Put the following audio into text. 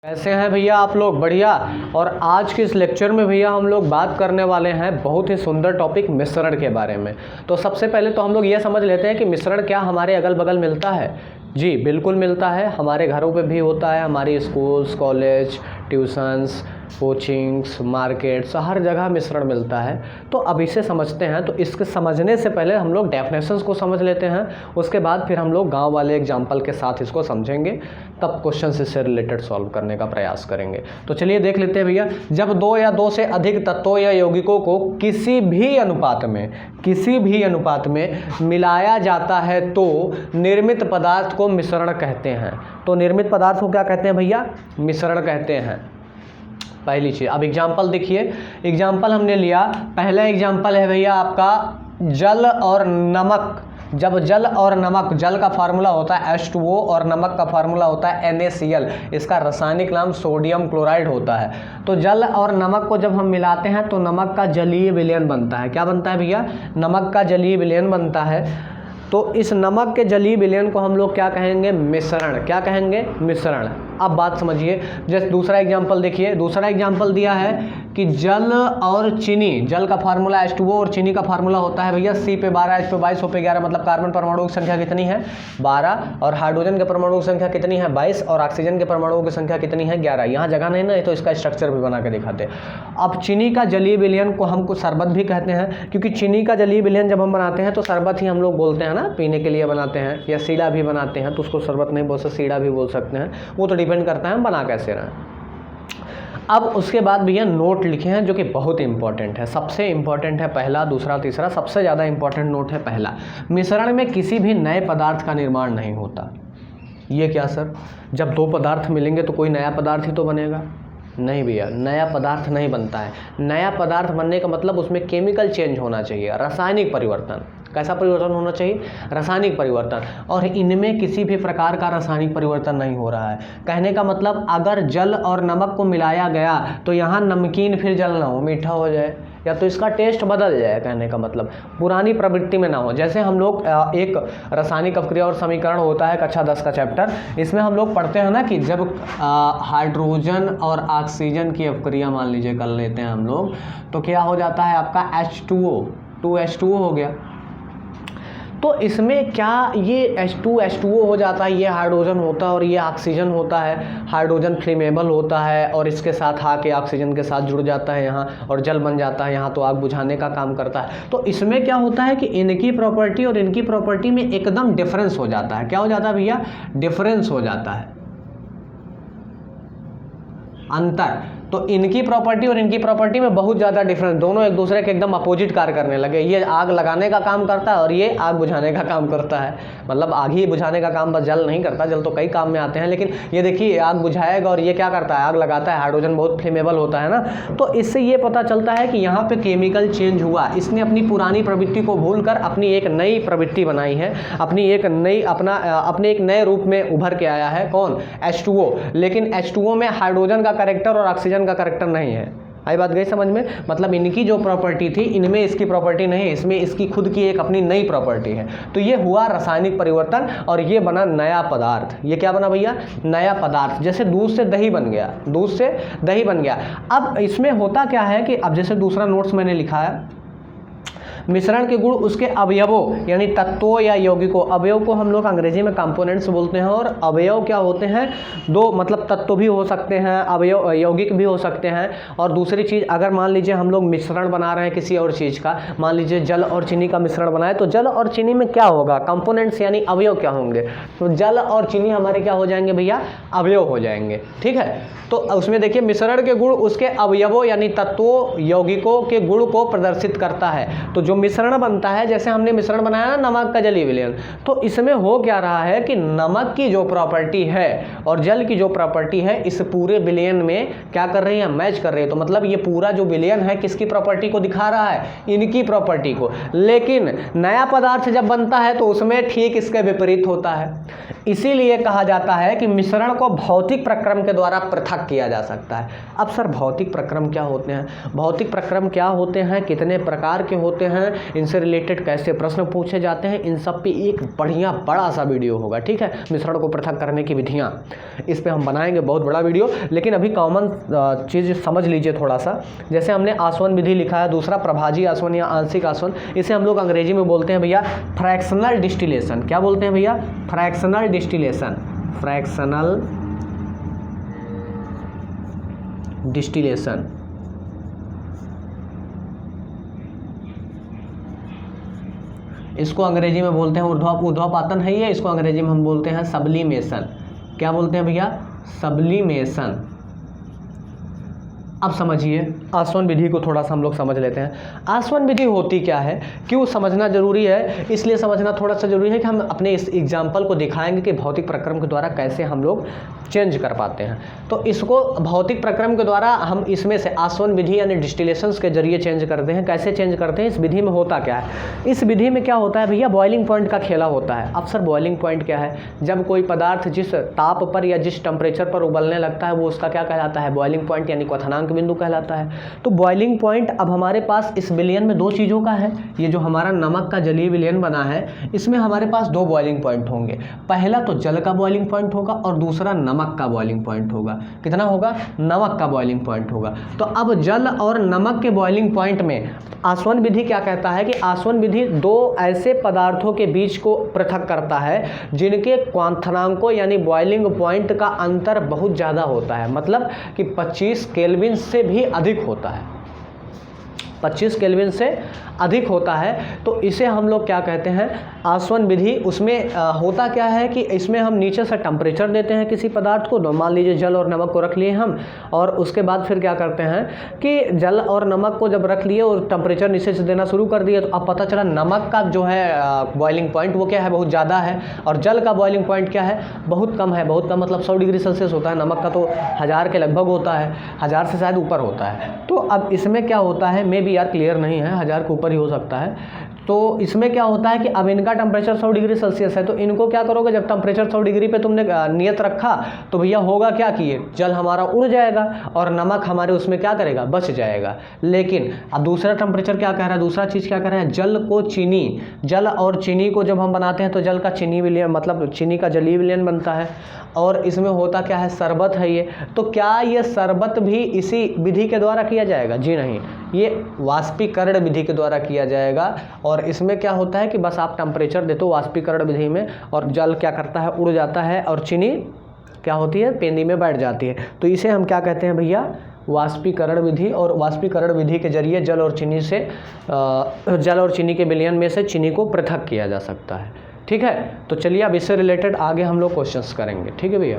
कैसे हैं भैया आप लोग? बढ़िया। और आज के इस लेक्चर में भैया हम लोग बात करने वाले हैं बहुत ही सुंदर टॉपिक मिश्रण के बारे में। तो सबसे पहले तो हम लोग ये समझ लेते हैं कि मिश्रण क्या हमारे अगल बगल मिलता है। जी बिल्कुल मिलता है, हमारे घरों पे भी होता है, हमारी schools, college, tuitions, coachings, markets, हर जगह मिश्रण मिलता है। तो अब इसे समझते हैं। तो इसके समझने से पहले हम लोग डेफिनेशंस को समझ लेते हैं, उसके बाद फिर हम लोग गांव वाले एग्जाम्पल के साथ इसको समझेंगे, तब क्वेश्चन इससे रिलेटेड सॉल्व करने का प्रयास करेंगे। तो चलिए देख लेते हैं भैया। जब दो या दो से अधिक तत्वों या यौगिकों को किसी भी अनुपात में मिलाया जाता है तो निर्मित पदार्थ को मिश्रण कहते हैं। तो निर्मित पदार्थ को क्या कहते हैं भैया? मिश्रण कहते हैं। पहली चीज। अब एग्जाम्पल देखिए, एग्जाम्पल हमने लिया, पहला एग्जाम्पल है भैया आपका जल और नमक। जब जल और नमक, जल का फार्मूला होता है H2O और नमक का फार्मूला होता है NaCl, इसका रासायनिक नाम सोडियम क्लोराइड होता है। तो जल और नमक को जब हम मिलाते हैं तो नमक का जलीय विलयन बनता है। क्या बनता है भैया? नमक का जलीय विलयन बनता है। तो इस नमक के जलीय विलयन को हम लोग क्या कहेंगे? मिश्रण। क्या कहेंगे? मिश्रण। अब बात समझिए, जैसे दूसरा एग्जाम्पल देखिए। दूसरा एग्जाम्पल दिया है कि जल और चीनी, जल का फार्मूला H2O और चीनी का फार्मूला होता है भैया C पे 12, H पे 22, O पे 11, मतलब कार्बन परमाणुओं की संख्या कितनी है? 12, और हाइड्रोजन के परमाणुओं की संख्या कितनी है? 22, और ऑक्सीजन के परमाणुओं की संख्या कितनी है? 11। यहाँ जगह नहीं ना है तो इसका स्ट्रक्चर भी बना के दिखाते हैं। अब चीनी का जलीय विलयन को हम कुछ शरबत भी कहते हैं, क्योंकि चीनी का जलीय विलयन जब हम बनाते हैं तो शरबत ही हम लोग बोलते हैं ना, पीने के लिए बनाते हैं, या सीड़ा भी बनाते हैं तो उसको शरबत नहीं बोल सकते, सीड़ा भी बोल सकते हैं, वो तो डिपेंड करता है हम बना कैसे रहे। अब उसके बाद भैया नोट लिखे हैं जो कि बहुत इंपॉर्टेंट है, सबसे इंपॉर्टेंट है पहला, दूसरा, तीसरा, सबसे ज़्यादा इंपॉर्टेंट नोट है पहला। मिश्रण में किसी भी नए पदार्थ का निर्माण नहीं होता। ये क्या सर? जब दो पदार्थ मिलेंगे तो कोई नया पदार्थ ही तो बनेगा? नहीं भैया, नया पदार्थ नहीं बनता है। नया पदार्थ बनने का मतलब उसमें केमिकल चेंज होना चाहिए, रासायनिक परिवर्तन। कैसा परिवर्तन होना चाहिए? रासायनिक परिवर्तन। और इनमें किसी भी प्रकार का रासायनिक परिवर्तन नहीं हो रहा है। कहने का मतलब अगर जल और नमक को मिलाया गया तो यहाँ नमकीन फिर जल ना हो, मीठा हो जाए, या तो इसका टेस्ट बदल जाए। कहने का मतलब पुरानी प्रवृत्ति में ना हो। जैसे हम लोग एक रासायनिक अपक्रिया और समीकरण होता है कक्षा 10 का चैप्टर, इसमें हम लोग पढ़ते हैं ना कि जब हाइड्रोजन और ऑक्सीजन की अपक्रिया मान लीजिए कर लेते हैं हम लोग, तो क्या हो जाता है आपका H2O, 2H2O हो गया। तो इसमें क्या ये H2O हो जाता है, ये हाइड्रोजन होता है और ये ऑक्सीजन होता है। हाइड्रोजन फ्लेमेबल होता है और इसके साथ आके ऑक्सीजन के साथ जुड़ जाता है यहाँ, और जल बन जाता है यहाँ, तो आग बुझाने का काम करता है। तो इसमें क्या होता है कि इनकी प्रॉपर्टी और इनकी प्रॉपर्टी में एकदम डिफरेंस हो जाता है। क्या हो जाता है भैया? डिफरेंस हो जाता है, अंतर। तो इनकी प्रॉपर्टी और इनकी प्रॉपर्टी में बहुत ज़्यादा डिफरेंस, दोनों एक दूसरे के एकदम अपोजिट कार्य करने लगे। ये आग लगाने का काम करता है और ये आग बुझाने का काम करता है। मतलब आग ही बुझाने का काम, बस जल नहीं करता, जल तो कई काम में आते हैं, लेकिन ये देखिए आग बुझाएगा और ये क्या करता है? आग लगाता है। हाइड्रोजन बहुत फ्लेमेबल होता है ना। तो इससे ये पता चलता है कि यहाँ पे केमिकल चेंज हुआ, इसने अपनी पुरानी प्रवृत्ति को भूलकर अपनी एक नई प्रवृत्ति बनाई है, अपने एक नए रूप में उभर के आया है। कौन? H2O। लेकिन H2O में हाइड्रोजन का कैरेक्टर और ऑक्सीजन का कैरेक्टर नहीं है। आई बात गई समझ में? मतलब इनकी जो प्रॉपर्टी थी इनमें इसकी प्रॉपर्टी नहीं है, इसमें इसकी खुद की एक अपनी नई प्रॉपर्टी है। तो ये हुआ रासायनिक परिवर्तन और ये बना नया पदार्थ। ये क्या बना भैया? नया पदार्थ। जैसे दूध से दही बन गया, दूध से दही बन गया। अब इसमें होता क्या है कि अब जैसे दूसरा नोट्स मैंने लिखा है, मिश्रण के गुण उसके अवयवों यानी तत्वों या यौगिकों, अवयव को हम लोग अंग्रेजी में कंपोनेंट्स बोलते हैं, और अवयव क्या होते हैं? दो, मतलब तत्व भी हो सकते हैं, अवयव यौगिक भी हो सकते हैं। और दूसरी चीज़, अगर मान लीजिए हम लोग मिश्रण बना रहे हैं किसी और चीज़ का, मान लीजिए जल और चीनी का मिश्रण बनाए, तो जल और चीनी में क्या होगा? कंपोनेंट्स यानी अवयव क्या होंगे? तो जल और चीनी हमारे क्या हो जाएंगे भैया? अवयव हो जाएंगे। ठीक है। तो उसमें देखिए मिश्रण के गुण उसके अवयवों यानी तत्वों यौगिकों के गुण को प्रदर्शित करता है। तो जो मिश्रण बनता है, जैसे हमने मिश्रण बनाया ना नमक का जलीय विलयन, तो इसमें हो क्या रहा है कि नमक की जो प्रॉपर्टी है और जल की जो प्रॉपर्टी है इस पूरे विलयन में क्या कर रही है? मैच कर रही है। तो मतलब ये पूरा जो विलयन है किसकी प्रॉपर्टी को दिखा रहा है? इनकी प्रॉपर्टी को। लेकिन नया पदार्थ जब बनता है तो उसमें ठीक इसके विपरीत होता है। इसीलिए कहा जाता है कि मिश्रण को भौतिक प्रक्रम के द्वारा पृथक किया जा सकता है। अब सर भौतिक प्रक्रम क्या होते हैं? भौतिक प्रक्रम क्या होते हैं, कितने प्रकार के होते हैं, हैं, इनसे रिलेटेड कैसे प्रश्न पूछे जाते हैं, इन सब पे एक बढ़िया बड़ा सा वीडियो होगा, ठीक है। मिश्रण को पृथक करने की विधियाँ, इस पे हम बनाएंगे बहुत बड़ा वीडियो। लेकिन अभी कॉमन चीज़ समझ लीजिए थोड़ा सा। जैसे हमने आसवन विधि लिखा है, दूसरा प्रभाजी आसवन या आंशिक आसवन, इसे हम लोग अंग्रेजी में बोलते हैं भैया फ्रैक्शनल डिस्टिलेशन। क्या बोलते हैं भैया? Fractional distillation. Fractional distillation. इसको अंग्रेजी में बोलते हैं ऊर्ध्वपातन है ये, इसको अंग्रेजी में हम बोलते हैं सब्लिमेशन। क्या बोलते हैं भैया? सब्लिमेशन। अब समझिए आसवन विधि को थोड़ा सा हम लोग समझ लेते हैं। आसवन विधि होती क्या है, क्यों समझना जरूरी है, इसलिए समझना थोड़ा सा जरूरी है कि हम अपने इस एग्जाम्पल को दिखाएंगे कि भौतिक प्रक्रम के द्वारा कैसे हम लोग चेंज कर पाते हैं। तो इसको भौतिक प्रक्रम के द्वारा हम इसमें से आसवन विधि यानी डिस्टिलेशंस के जरिए चेंज करते हैं। कैसे चेंज करते हैं? इस विधि में होता क्या है, इस विधि में क्या होता है भैया? बॉइलिंग पॉइंट का खेला होता है। अब सर बॉइलिंग पॉइंट क्या है? जब कोई पदार्थ जिस ताप पर या जिस टेम्परेचर पर उबलने लगता है वो उसका क्या कहलाता है? बॉइलिंग पॉइंट यानी क्वथनांक बिंदु कहलाता है। तो बॉइलिंग पॉइंट अब हमारे पास इस विलयन में दो चीज़ों का है। ये जो हमारा नमक का जलीय विलयन बना है इसमें हमारे पास दो बॉइलिंग पॉइंट होंगे। पहला तो जल का बॉइलिंग पॉइंट होगा और दूसरा नमक का बॉइलिंग पॉइंट होगा। कितना होगा? नमक का बॉइलिंग पॉइंट होगा। तो अब जल और नमक के बॉइलिंग पॉइंट में आसवन विधि क्या कहता है कि आसवन विधि दो ऐसे पदार्थों के बीच को पृथक करता है जिनके क्वांथनांकों यानी बॉइलिंग पॉइंट का अंतर बहुत ज़्यादा होता है। मतलब कि 25 केल्विन से भी अधिक होता है, 25 केल्विन से अधिक होता है। तो इसे हम लोग क्या कहते हैं? आसवन विधि। उसमें होता क्या है कि इसमें हम नीचे से टेम्परेचर देते हैं किसी पदार्थ को। मान लीजिए जल और नमक को रख लिए हम, और उसके बाद फिर क्या करते हैं कि जल और नमक को जब रख लिए और टेम्परेचर नीचे से देना शुरू कर दिए, तो अब पता चला नमक का जो है बॉइलिंग पॉइंट वो क्या है? बहुत ज़्यादा है। और जल का बॉइलिंग पॉइंट क्या है? बहुत कम है। बहुत कम मतलब 100 डिग्री सेल्सियस होता है। नमक का तो 1000 के लगभग होता है, 1000 से शायद ऊपर होता है। तो अब इसमें क्या होता है, मे बी यार क्लियर नहीं है, 1000 के ऊपर ही हो सकता है। तो इसमें क्या होता है कि अब इनका टेम्परेचर 100 डिग्री सेल्सियस है, तो इनको क्या करोगे? जब टेम्परेचर 100 डिग्री पे तुमने नियत रखा तो भैया होगा क्या कि ये जल हमारा उड़ जाएगा और नमक हमारे उसमें क्या करेगा? बच जाएगा। लेकिन अब दूसरा टेम्परेचर क्या कह रहा है? दूसरा चीज़ क्या कह रहा है? जल को चीनी, जल और चीनी को जब हम बनाते हैं तो जल का चीनी विलयन मतलब चीनी का जलीय विलयन बनता है। और इसमें होता क्या है? शरबत है ये। तो क्या ये शरबत भी इसी विधि के द्वारा किया जाएगा? जी नहीं, ये वाष्पीकरण विधि के द्वारा किया जाएगा। और इसमें क्या होता है कि बस आप टेम्परेचर देते हो वाष्पीकरण विधि में, और जल क्या करता है? उड़ जाता है, और चीनी क्या होती है? पेंदी में बैठ जाती है। तो इसे हम क्या कहते हैं भैया? वाष्पीकरण विधि। और वाष्पीकरण विधि के जरिए जल और चीनी के विलयन में से चीनी को पृथक किया जा सकता है। ठीक है, तो चलिए अब इससे रिलेटेड आगे हम लोग क्वेश्चंस करेंगे। ठीक है भैया।